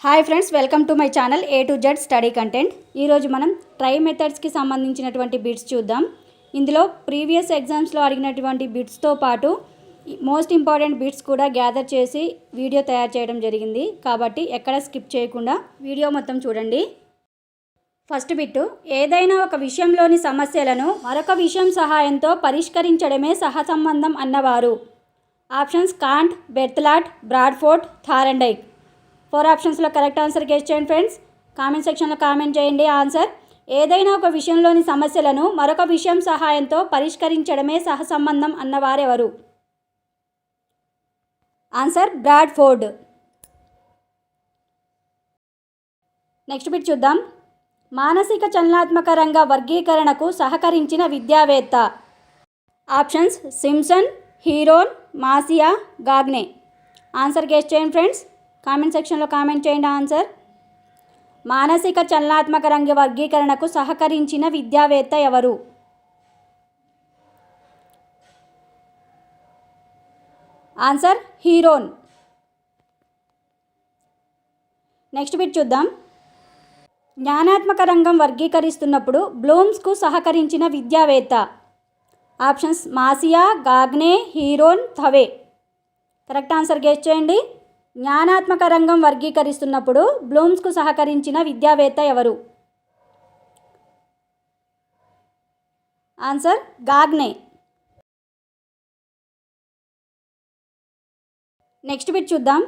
Hi friends, welcome to my channel A to Z study content. ఈరోజు మనం try మెథడ్స్కి సంబంధించినటువంటి bits చూద్దాం. ఇందులో ప్రీవియస్ ఎగ్జామ్స్లో అడిగినటువంటి బిట్స్తో పాటు మోస్ట్ ఇంపార్టెంట్ బిట్స్ కూడా గ్యాదర్ చేసి వీడియో తయారు చేయడం జరిగింది. కాబట్టి ఎక్కడ స్కిప్ చేయకుండా వీడియో మొత్తం చూడండి. ఫస్ట్ బిట్టు, ఏదైనా ఒక విషయంలోని సమస్యలను మరొక విషయం సహాయంతో పరిష్కరించడమే సహసంబంధం అన్నవారు. Options Kant, Berthelot, Bradford, Thorndike. 4 ఆప్షన్స్లో కరెక్ట్ ఆన్సర్ గెస్ చేయండి ఫ్రెండ్స్. కామెంట్ సెక్షన్లో కామెంట్ చేయండి ఆన్సర్. ఏదైనా ఒక విషయంలోని సమస్యలను మరొక విషయం సహాయంతో పరిష్కరించడమే సహసంబంధం అన్నవారెవరు? Answer Bradford. నెక్స్ట్ బిట్ చూద్దాం. మానసిక చలనాత్మక రంగ వర్గీకరణకు సహకరించిన విద్యావేత్త. Options Simpson, Heron, Masia, Gagne. Answer guess చేయండి ఫ్రెండ్స్. కామెంట్ సెక్షన్లో కామెంట్ చేయండి ఆన్సర్. మానసిక చలనాత్మక రంగ వర్గీకరణకు సహకరించిన విద్యావేత్త ఎవరు? ఆన్సర్ హీరోన్. నెక్స్ట్ బిట్ చూద్దాం. జ్ఞానాత్మక రంగం వర్గీకరిస్తున్నప్పుడు బ్లూమ్స్కు సహకరించిన విద్యావేత్త. Options Masia, Gagne, హీరోన్, థవే. Correct answer guess చేయండి. జ్ఞానాత్మక రంగం వర్గీకరిస్తున్నప్పుడు బ్లూమ్స్కు సహకరించిన విద్యావేత్త ఎవరు? Answer Gagne. నెక్స్ట్ బిట్ చూద్దాం.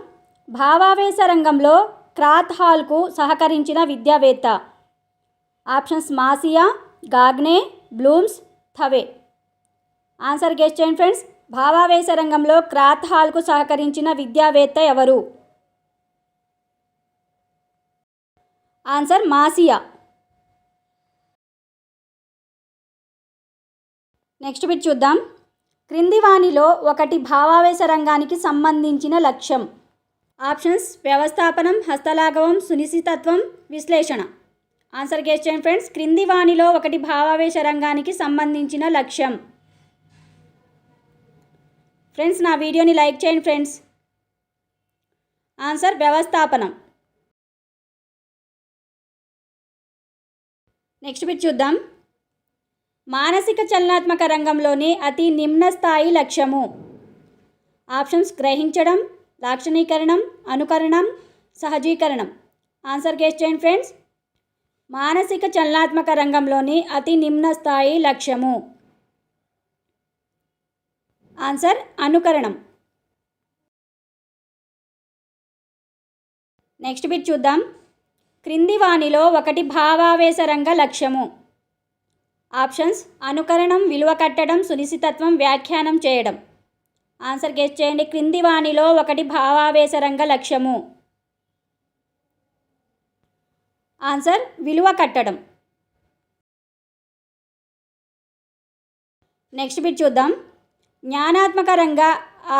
భావావేశ రంగంలో క్రాత్హాల్కు సహకరించిన విద్యావేత్త. Options Masia, Gagne, Blooms, Dave. Answer guess చేయండి ఫ్రెండ్స్. భావావేశ రంగంలో క్రాత్హాల్కు సహకరించిన విద్యావేత్త ఎవరు? ఆన్సర్ మాసియా. నెక్స్ట్ బిట్ చూద్దాం. క్రింది వానిలో ఒకటి భావావేశ రంగానికి సంబంధించిన లక్ష్యం. ఆప్షన్స్ వ్యవస్థాపనం, హస్తలాఘవం, సునిశ్చితత్వం, విశ్లేషణ. ఆన్సర్ గెస్ చేయండి ఫ్రెండ్స్. క్రింది వానిలో ఒకటి భావావేశ రంగానికి సంబంధించిన లక్ష్యం. ఫ్రెండ్స్, నా వీడియోని లైక్ చేయండి ఫ్రెండ్స్. ఆన్సర్ వ్యవస్థాపనం. నెక్స్ట్ బిట్ చూద్దాం. మానసిక చలనాత్మక రంగంలోని అతి నిమ్న స్థాయి లక్ష్యము. ఆప్షన్స్ గ్రహించడం, లాక్షణీకరణం, అనుకరణం, సహజీకరణం. ఆన్సర్ గెస్ చేయండి ఫ్రెండ్స్. మానసిక చలనాత్మక రంగంలోని అతి నిమ్న స్థాయి లక్ష్యము. ఆన్సర్ అనుకరణం. నెక్స్ట్ బిట్ చూద్దాం. క్రింది వానిలో ఒకటి భావావేశ రంగ లక్ష్యము. ఆప్షన్స్ అనుకరణం, విలువ కట్టడం, సునిశ్చితత్వం, వ్యాఖ్యానం చేయడం. ఆన్సర్ గెస్ చేయండి. క్రింది వానిలో ఒకటి భావావేశ రంగ లక్ష్యము. ఆన్సర్ విలువ కట్టడం. నెక్స్ట్ బిట్ చూద్దాం. జ్ఞానాత్మక రంగ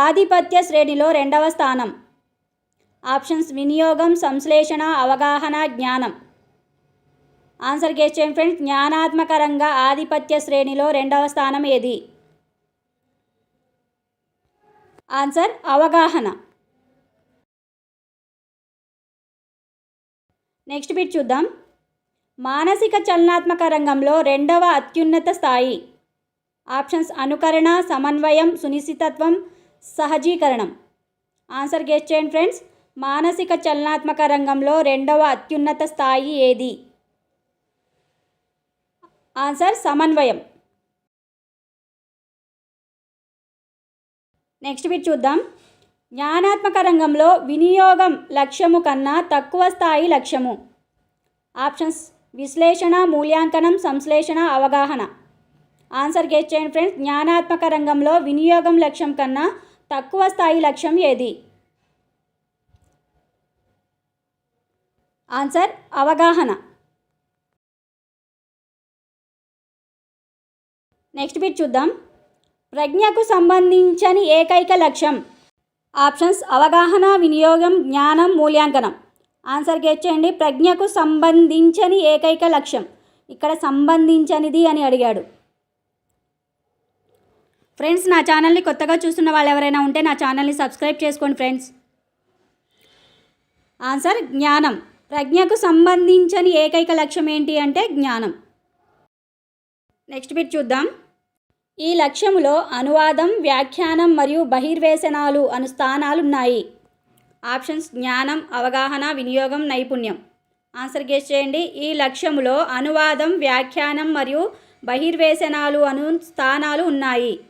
ఆధిపత్య శ్రేణిలో 2వ స్థానం. ఆప్షన్స్ వినియోగం, సంశ్లేషణ, అవగాహన, జ్ఞానం. ఆన్సర్ గెస్ చేయండి ఫ్రెండ్స్. జ్ఞానాత్మక రంగ ఆధిపత్య శ్రేణిలో 2వ స్థానం ఏది? ఆన్సర్ అవగాహన. నెక్స్ట్ బిట్ చూద్దాం. మానసిక చలనాత్మక రంగంలో 2వ అత్యున్నత స్థాయి. ఆప్షన్స్ అనుకరణ, సమన్వయం, సునిశ్చితత్వం, సహజీకరణం. ఆన్సర్ గెస్ చేయండి ఫ్రెండ్స్. మానసిక చలనాత్మక రంగంలో 2వ అత్యున్నత స్థాయి ఏది? ఆన్సర్ సమన్వయం. నెక్స్ట్ బిట్ చూద్దాం. జ్ఞానాత్మక రంగంలో వినియోగం లక్ష్యము కన్నా తక్కువ స్థాయి లక్ష్యము. ఆప్షన్స్ విశ్లేషణ, మూల్యాంకనం, సంశ్లేషణ, అవగాహన. ఆన్సర్ గెస్ చేయండి ఫ్రెండ్స్. జ్ఞానాత్మక రంగంలో వినియోగం లక్ష్యం కన్నా తక్కువ స్థాయి లక్ష్యం ఏది? ఆన్సర్ అవగాహన. నెక్స్ట్ బిట్ చూద్దాం. ప్రజ్ఞకు సంబంధించని ఏకైక లక్ష్యం. ఆప్షన్స్ అవగాహన, వినియోగం, జ్ఞానం, మూల్యాంకనం. ఆన్సర్ గెస్ చేయండి. ప్రజ్ఞకు సంబంధించని ఏకైక లక్ష్యం. ఇక్కడ సంబంధించనిది అని అడిగాడు. ఫ్రెండ్స్, నా ఛానల్ని కొత్తగా చూస్తున్న వాళ్ళు ఎవరైనా ఉంటే నా ఛానల్ని సబ్స్క్రైబ్ చేసుకోండి ఫ్రెండ్స్. ఆన్సర్ జ్ఞానం. ప్రజ్ఞకు సంబంధించని ఏకైక లక్ష్యం ఏంటి అంటే జ్ఞానం. నెక్స్ట్ బిట్ చూద్దాం. ఈ లక్ష్యములో అనువాదం, వ్యాఖ్యానం మరియు బహిర్వేశనాలు అను స్థానాలు ఉన్నాయి. ఆప్షన్స్ జ్ఞానం, అవగాహన, వినియోగం, నైపుణ్యం. ఆన్సర్ గెస్ చేయండి. ఈ లక్ష్యములో అనువాదం, వ్యాఖ్యానం మరియు బహిర్వేశనాలు అను స్థానాలు ఉన్నాయి.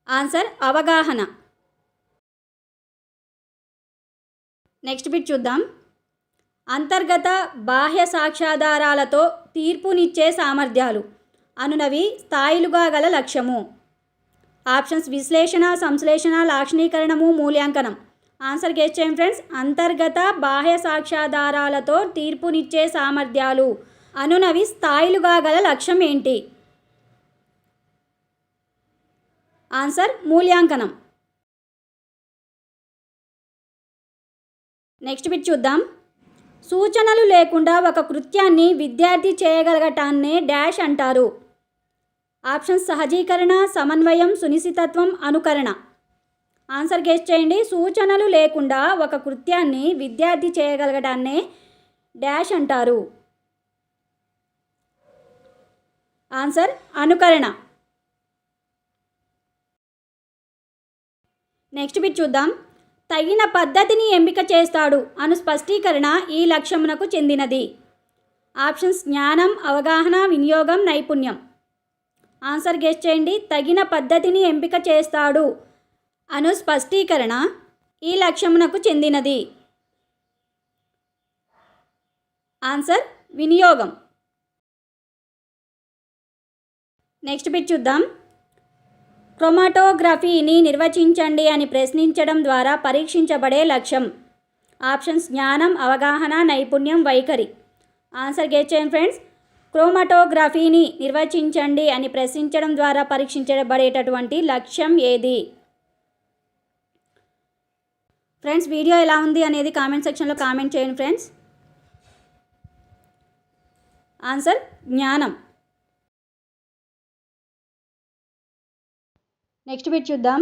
ఆన్సర్ అవగాహన. నెక్స్ట్ బిట్ చూద్దాం. అంతర్గత బాహ్య సాక్ష్యాధారాలతో తీర్పునిచ్చే సామర్థ్యాలు అనునవి స్థాయిలుగా గల లక్ష్యము. ఆప్షన్స్ విశ్లేషణ, సంశ్లేషణ, లాక్షణీకరణము, మూల్యాంకనం. ఆన్సర్ గెస్ చేయండి ఫ్రెండ్స్. అంతర్గత బాహ్య సాక్ష్యాధారాలతో తీర్పునిచ్చే సామర్థ్యాలు అనునవి స్థాయిలుగా గల లక్ష్యం ఏంటి? ఆన్సర్ మూల్యాంకనం. నెక్స్ట్ బిట్ చూద్దాం. సూచనలు లేకుండా ఒక కృత్యాన్ని విద్యార్థి చేయగలగటాన్నే డాష్ అంటారు. ఆప్షన్స్ సహజీకరణ, సమన్వయం, సునిశ్చితత్వం, అనుకరణ. ఆన్సర్ గెస్ చేయండి. సూచనలు లేకుండా ఒక కృత్యాన్ని విద్యార్థి చేయగలగటాన్నే డాష్ అంటారు. ఆన్సర్ అనుకరణ. నెక్స్ట్ బిట్ చూద్దాం. తగిన పద్ధతిని ఎంపిక చేస్తాడు అను స్పష్టీకరణ ఈ లక్ష్యమునకు చెందినది. ఆప్షన్స్ జ్ఞానం, అవగాహన, వినియోగం, నైపుణ్యం. ఆన్సర్ గెస్ చేయండి. తగిన పద్ధతిని ఎంపిక చేస్తాడు అను స్పష్టీకరణ ఈ లక్ష్యమునకు చెందినది. ఆన్సర్ వినియోగం. నెక్స్ట్ బిట్ చూద్దాం. క్రోమాటోగ్రఫీని నిర్వచించండి అని ప్రశ్నించడం ద్వారా పరీక్షించబడే లక్ష్యం. ఆప్షన్స్ జ్ఞానం, అవగాహన, నైపుణ్యం, వైఖరి. ఆన్సర్ గెస్ చేయండి ఫ్రెండ్స్. క్రోమాటోగ్రఫీని నిర్వచించండి అని ప్రశ్నించడం ద్వారా పరీక్షించబడేటటువంటి లక్ష్యం ఏది? ఫ్రెండ్స్ వీడియో ఎలా ఉంది అనేది కామెంట్ సెక్షన్లో కామెంట్ చేయండి ఫ్రెండ్స్. ఆన్సర్ జ్ఞానం. నెక్స్ట్ బిట్ చూద్దాం.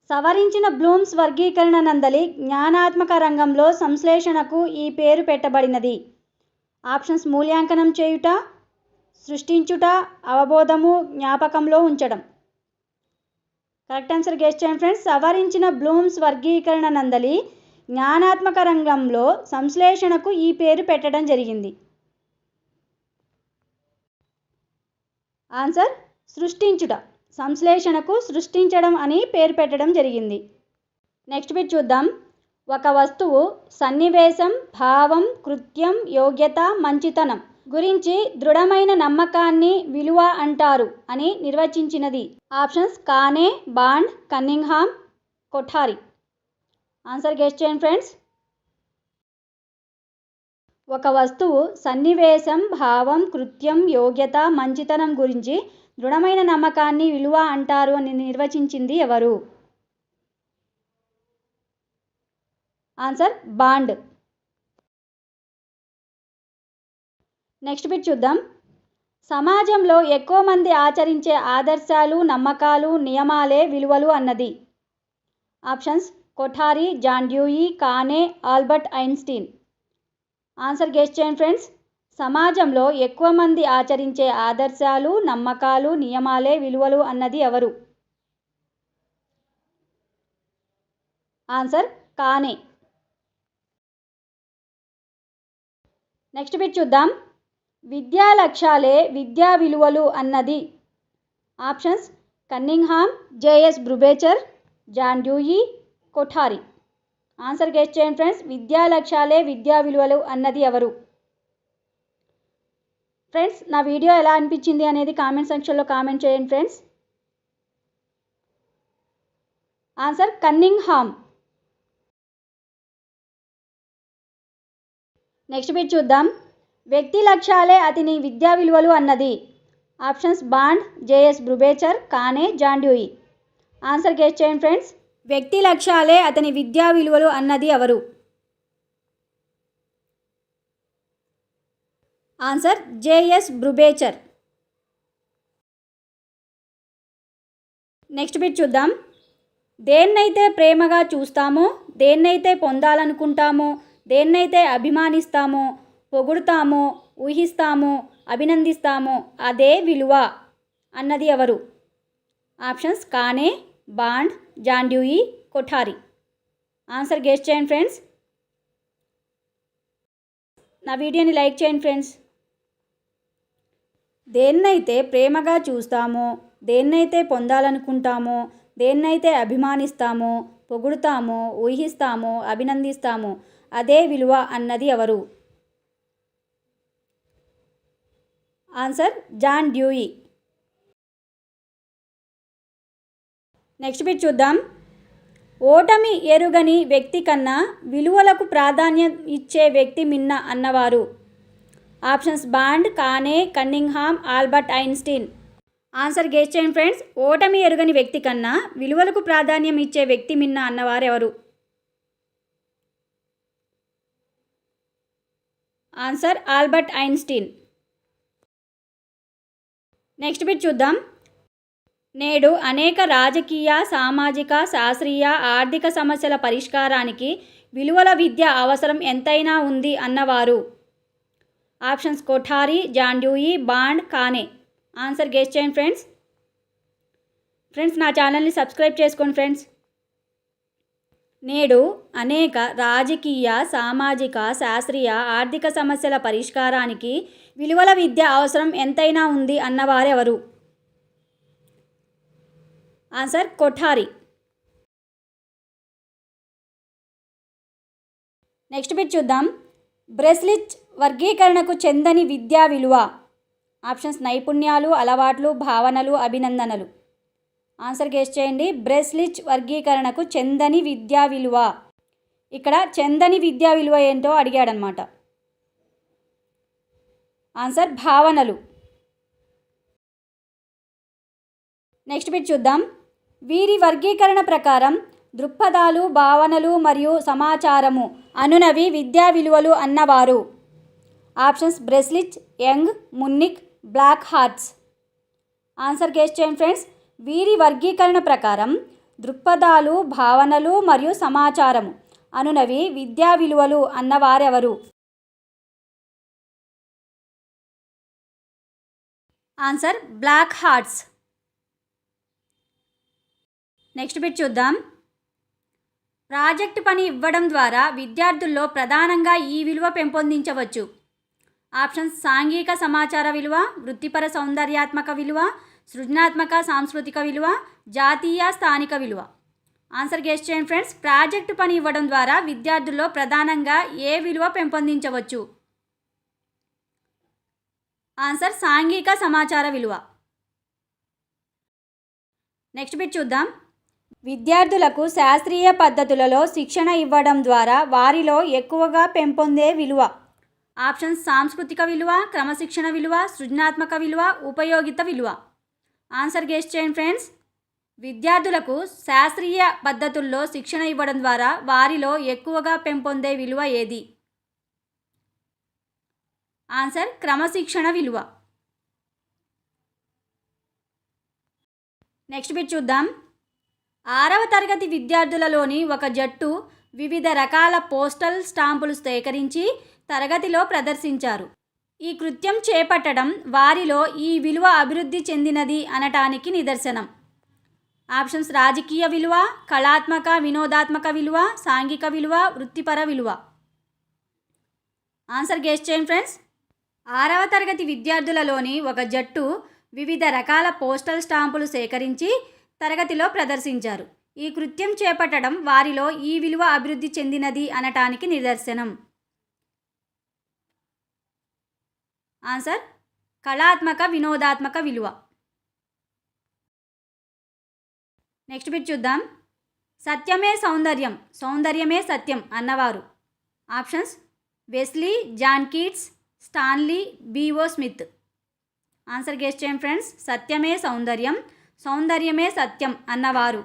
సవరించిన బ్లూమ్స్ వర్గీకరణ నందలి జ్ఞానాత్మక రంగంలో సంశ్లేషణకు ఈ పేరు పెట్టబడినది. ఆప్షన్స్ మూల్యాంకనం చేయుట, సృష్టించుట, అవబోధము, జ్ఞాపకంలో ఉంచడం. కరెక్ట్ ఆన్సర్ గెస్ చేయండి ఫ్రెండ్స్. సవరించిన బ్లూమ్స్ వర్గీకరణ నందలి జ్ఞానాత్మక రంగంలో సంశ్లేషణకు ఈ పేరు పెట్టడం జరిగింది. ఆన్సర్ సృష్టించుట. సంశ్లేషణకు సృష్టించడం అని పేరు పెట్టడం జరిగింది. నెక్స్ట్ బిట్ చూద్దాం. ఒక వస్తువు సన్నివేశం, భావం, కృత్యం, యోగ్యత, మంచితనం గురించి దృఢమైన నమ్మకాన్ని విలువ అంటారు అని నిర్వచించినది. Options Kane, bond, Cunningham, Kothari. Answer guess చేయండి ఫ్రెండ్స్. ఒక వస్తువు సన్నివేశం, భావం, కృత్యం, యోగ్యత, మంచితనం గురించి దృఢమైన నమ్మకాన్ని విలువ అంటారు అని నిర్వచించింది ఎవరు? Answer bond. నెక్స్ట్ బిట్ చూద్దాం. సమాజంలో ఎక్కువ మంది ఆచరించే ఆదర్శాలు, నమ్మకాలు, నియమాలే విలువలు అన్నది. ఆప్షన్స్ కొఠారి, జాన్ డ్యూయి, కానే, ఆల్బర్ట్ ఐన్స్టీన్. ఆన్సర్ గెస్ చేయండి ఫ్రెండ్స్. సమాజంలో ఎక్కువ మంది ఆచరించే ఆదర్శాలు, నమ్మకాలు, నియమాలే విలువలు అన్నది ఎవరు? ఆన్సర్ కానే. నెక్స్ట్ బిట్ చూద్దాం. విద్యా లక్ష్యాలే విద్యా విలువలు అన్నది. Options Cunningham, JS Brubacher, John Dewey, Kothari. Answer guess చేయండి ఫ్రెండ్స్. విద్యా లక్ష్యాలే విద్యా విలువలు అన్నది ఎవరు? ఫ్రెండ్స్ నా వీడియో ఎలా అనిపించింది అనేది కామెంట్ సెక్షన్లో కామెంట్ చేయండి friends. Answer Cunningham. Next bit చూద్దాం. వ్యక్తి లక్ష్యాలే అతని విద్యా విలువలు అన్నది. Options bond, JS Brubacher, Kane, John Dewey. Answer guess చేయండి ఫ్రెండ్స్. వ్యక్తి లక్ష్యాలే అతని విద్యా విలువలు అన్నది ఎవరు? Answer JS Brubacher. Next bit చూద్దాం. దేన్నైతే ప్రేమగా చూస్తామో, దేన్నైతే పొందాలనుకుంటామో, దేన్నైతే అభిమానిస్తామో, పొగుడుతామో, ఊహిస్తామో, అభినందిస్తామో అదే విలువ అన్నది ఎవరు? Options Kane, Bond, John Dewey, Kothari. Answer guess చేయండి ఫ్రెండ్స్. నా వీడియోని లైక్ చేయండి ఫ్రెండ్స్. దేన్నైతే ప్రేమగా చూస్తామో, దేన్నైతే పొందాలనుకుంటామో, దేన్నైతే అభిమానిస్తామో, పొగుడుతామో, ఊహిస్తామో, అభినందిస్తామో అదే విలువ అన్నది ఎవరు? Answer John Dewey. Next bit చూద్దాం. ఓటమి ఎరుగని వ్యక్తి కన్నా విలువలకు ప్రాధాన్యం ఇచ్చే వ్యక్తి మిన్న అన్నవారు? ఆప్షన్స్ బాండ్, కానే, Cunningham, Albert Einstein. Answer guess చేయండి ఫ్రెండ్స్. ఓటమి ఎరుగని వ్యక్తి కన్నా విలువలకు ప్రాధాన్యం ఇచ్చే వ్యక్తి మిన్న అన్నవారు ఎవరు? Answer Albert Einstein. Next bit చూద్దాం. నేడు అనేక రాజకీయ, సామాజిక, శాస్త్రీయ, ఆర్థిక సమస్యల పరిష్కారానికి విలువల విద్య అవసరం ఎంతైనా ఉంది అన్నవారు? Options Kothari, John Dewey, Bond, Kane. Answer guess చేయండి ఫ్రెండ్స్. ఫ్రెండ్స్ నా ఛానల్ని సబ్స్క్రైబ్ చేసుకోండి ఫ్రెండ్స్. నేడు అనేక రాజకీయ, సామాజిక, శాస్త్రీయ, ఆర్థిక సమస్యల పరిష్కారానికి విలువల విద్య అవసరం ఎంతైనా ఉంది అన్నవారెవరు? ఆన్సర్ కొఠారి. నెక్స్ట్ బిట్ చూద్దాం. బ్రెస్లిచ్ వర్గీకరణకు చెందని విద్యా విలువ? ఆప్షన్స్ నైపుణ్యాలు, అలవాట్లు, భావనలు, అభినందనలు. ఆన్సర్ గెస్ చేయండి. బ్రెస్లిచ్ వర్గీకరణకు చెందని విద్యా విలువ. ఇక్కడ చెందని విద్యా విలువ ఏంటో అడిగాడనమాట. ఆన్సర్ భావనలు. నెక్స్ట్ బిట్ చూద్దాం. వీరి వర్గీకరణ ప్రకారం దృక్పథాలు, భావనలు మరియు సమాచారము అనునవి విద్యా విలువలు అన్నవారు? Options Breslich, Young, Munnik, Black Hearts. Answer guess చేయండి ఫ్రెండ్స్. వీరి వర్గీకరణ ప్రకారం దృక్పథాలు, భావనలు మరియు సమాచారము అనునవి విద్యా విలువలు అన్నవారెవరు? Answer Black Hearts. Next bit చూద్దాం. ప్రాజెక్ట్ పని ఇవ్వడం ద్వారా విద్యార్థుల్లో ప్రధానంగా ఈ విలువ పెంపొందించవచ్చు. ఆప్షన్స్ సాంఘిక సమాచార విలువ, వృత్తిపర సౌందర్యాత్మక విలువ, సృజనాత్మక సాంస్కృతిక విలువ, జాతీయ స్థానిక విలువ. ఆన్సర్ గెస్ చేయండి ఫ్రెండ్స్. ప్రాజెక్టు పని ఇవ్వడం ద్వారా విద్యార్థుల్లో ప్రధానంగా ఏ విలువ పెంపొందించవచ్చు? ఆన్సర్ సాంఘిక సమాచార విలువ. నెక్స్ట్ బిట్ చూద్దాం. విద్యార్థులకు శాస్త్రీయ పద్ధతులలో శిక్షణ ఇవ్వడం ద్వారా వారిలో ఎక్కువగా పెంపొందే విలువ? ఆప్షన్స్ సాంస్కృతిక విలువ, క్రమశిక్షణ విలువ, సృజనాత్మక విలువ, ఉపయోగిత విలువ. ఆన్సర్ గెస్ చేయండి ఫ్రెండ్స్. విద్యార్థులకు శాస్త్రీయ పద్ధతుల్లో శిక్షణ ఇవ్వడం ద్వారా వారిలో ఎక్కువగా పెంపొందే విలువ ఏది? ఆన్సర్ క్రమశిక్షణ విలువ. నెక్స్ట్ బిట్ చూద్దాం. 6వ తరగతి విద్యార్థులలోని ఒక జట్టు వివిధ రకాల పోస్టల్ స్టాంపులు సేకరించి తరగతిలో ప్రదర్శించారు. ఈ కృత్యం చేపట్టడం వారిలో ఈ విలువ అభివృద్ధి చెందినది అనటానికి నిదర్శనం. ఆప్షన్స్ రాజకీయ విలువ, కళాత్మక వినోదాత్మక విలువ, సాంఘిక విలువ, వృత్తిపర విలువ. ఆన్సర్ గెస్ చేయండి ఫ్రెండ్స్. 6వ తరగతి విద్యార్థులలోని ఒక జట్టు వివిధ రకాల పోస్టల్ స్టాంపులు సేకరించి తరగతిలో ప్రదర్శించారు. ఈ కృత్యం చేపట్టడం వారిలో ఈ విలువ అభివృద్ధి చెందినది అనటానికి నిదర్శనం. ఆన్సర్ కళాత్మక వినోదాత్మక విలువ. నెక్స్ట్ బిట్ చూద్దాం. సత్యమే సౌందర్యం, సౌందర్యమే సత్యం అన్నవారు? Options Wesley, John Keats, Stanley, BO Smith. Answer guess చేయండి ఫ్రెండ్స్. సత్యమే సౌందర్యం, సౌందర్యమే సత్యం అన్నవారు?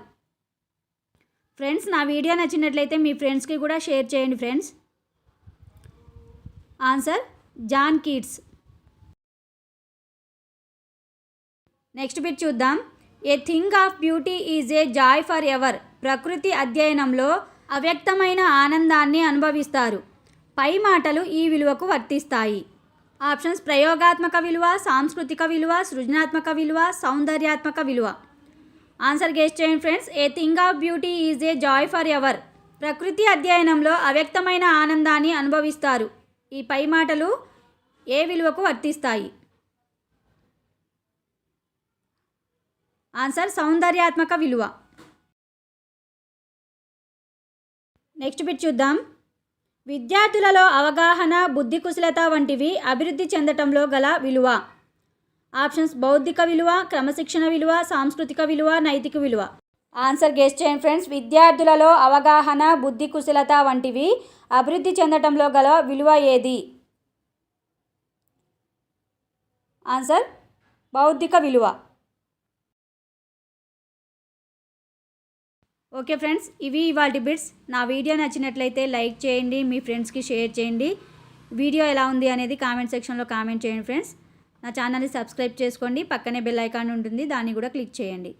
ఫ్రెండ్స్ నా వీడియో నచ్చినట్లయితే మీ ఫ్రెండ్స్కి కూడా షేర్ చేయండి friends. Answer John Keats. Next bit చూద్దాం. A thing of beauty is a joy forever. ప్రకృతి అధ్యయనంలో అవ్యక్తమైన ఆనందాన్ని అనుభవిస్తారు. పై మాటలు ఈ విలువకు వర్తిస్తాయి. ఆప్షన్స్ ప్రయోగాత్మక విలువ, సాంస్కృతిక విలువ, సృజనాత్మక విలువ, సౌందర్యాత్మక విలువ. ఆన్సర్ గెస్ చేయండి friends. A thing of beauty is a joy forever. ప్రకృతి అధ్యయనంలో అవ్యక్తమైన ఆనందాన్ని అనుభవిస్తారు. ఈ పై మాటలు ఏ విలువకు వర్తిస్తాయి? ఆన్సర్ సౌందర్యాత్మక విలువ. నెక్స్ట్ బిట్ చూద్దాం. విద్యార్థులలో అవగాహన, బుద్ధి కుశలత వంటివి అభివృద్ధి చెందటంలో గల విలువ. ఆప్షన్స్ బౌద్ధిక విలువ, క్రమశిక్షణ విలువ, సాంస్కృతిక విలువ, నైతిక విలువ. ఆన్సర్ గెస్ చేయండి ఫ్రెండ్స్. విద్యార్థులలో అవగాహన, బుద్ధి కుశలత వంటివి అభివృద్ధి చెందటంలో గల విలువ ఏది? ఆన్సర్ బౌద్ధిక విలువ. ఓకే ఫ్రెండ్స్, ఇవి ఇవాల్టి బిట్స్. నా వీడియో నచ్చినట్లయితే లైక్ చేయండి, మీ ఫ్రెండ్స్కి షేర్ చేయండి. వీడియో ఎలా ఉంది అనేది కామెంట్ సెక్షన్లో కామెంట్ చేయండి ఫ్రెండ్స్. నా ఛానల్ని సబ్స్క్రైబ్ చేసుకోండి. పక్కనే బెల్ ఐకాన్ ఉంటుంది, దాన్ని కూడా క్లిక్ చేయండి.